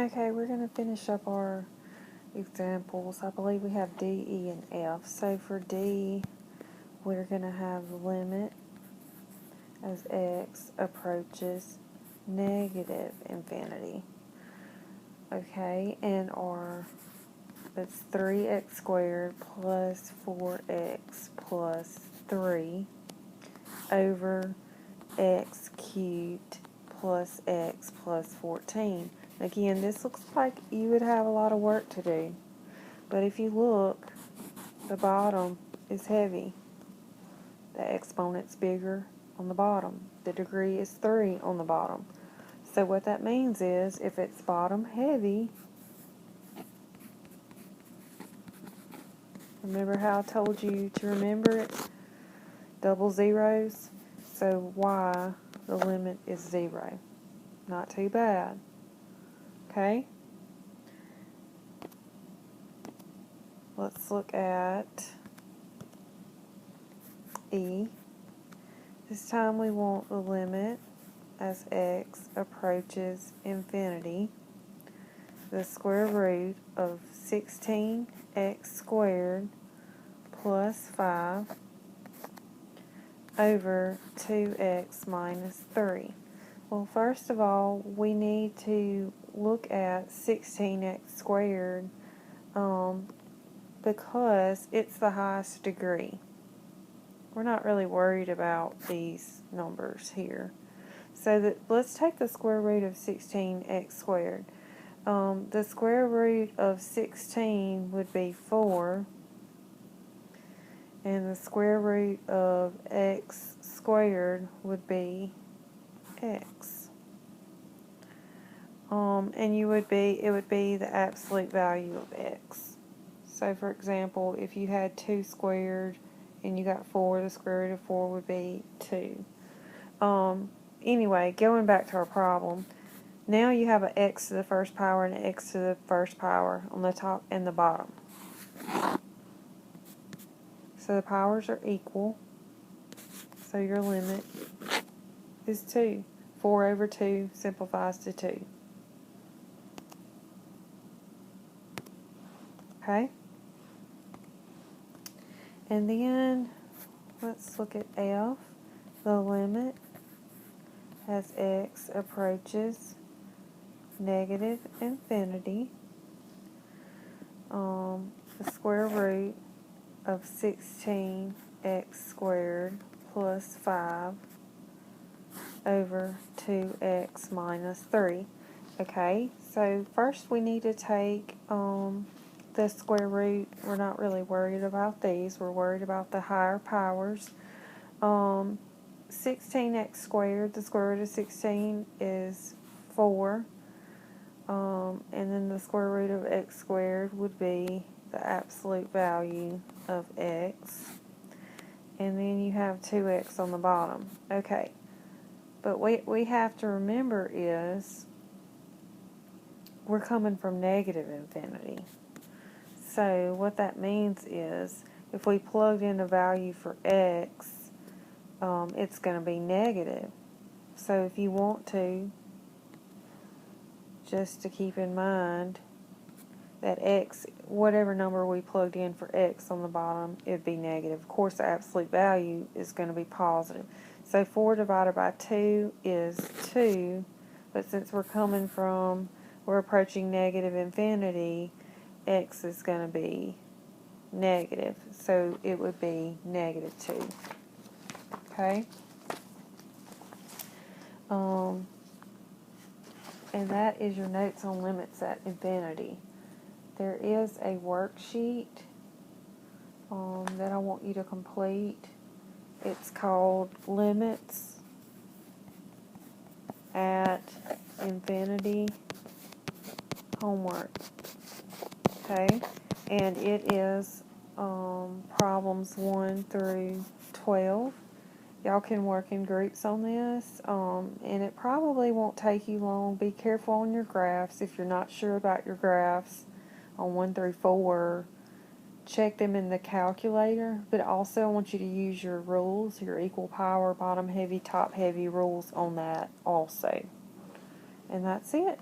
Okay, we're going to finish up our examples. I believe we have D, E, and F. So for D, we're going to have the limit as x approaches negative infinity. Okay, and our, it's 3x squared plus 4x plus 3 over x cubed plus x plus 14. Again, this looks like you would have a lot of work to do. But if you look, the bottom is heavy. The exponent's bigger on the bottom. The degree is 3 on the bottom. So what that means is, if it's bottom heavy, remember how I told you to remember it? Double zeros. So y, the limit is 0. Not too bad. Okay? Let's look at E. This time we want the limit as x approaches infinity, the square root of 16x squared plus 5 over 2x minus 3. Well, first of all, we need to look at 16x squared because it's the highest degree. We're not really worried about these numbers here. So let's take the square root of 16x squared. The square root of 16 would be 4, and the square root of x squared would be x. And it would be the absolute value of x. So for example, if you had 2 squared and you got 4, the square root of 4 would be 2. Anyway, going back to our problem, now you have an x to the first power and an x to the first power on the top and the bottom. So the powers are equal, so your limit is 2. 4 over 2 simplifies to 2. Okay? And then, let's look at F, the limit as x approaches negative infinity, the square root of 16x squared plus 5 over 2x minus 3. Okay, so first we need to take the square root. We're not really worried about these. We're worried about the higher powers. 16x squared, the square root of 16 is 4. And then the square root of x squared would be the absolute value of x. And then you have 2x on the bottom. Okay. But what we have to remember is we're coming from negative infinity. So what that means is if we plugged in a value for x, it's going to be negative. So if you want to, just to keep in mind that x, whatever number we plugged in for x on the bottom, it would be negative. Of course, the absolute value is going to be positive. So 4 divided by 2 is 2, but since we're approaching negative infinity, x is going to be negative. So it would be negative 2. Okay? And that is your notes on limits at infinity. There is a worksheet that I want you to complete. It's called Limits at Infinity Homework. Okay? And it is problems 1 through 12. Y'all can work in groups on this, and it probably won't take you long. Be careful on your graphs. If you're not sure about your graphs on 1 through 4, check them in the calculator, but also I want you to use your rules, your equal power, bottom heavy, top heavy rules on that also. And that's it.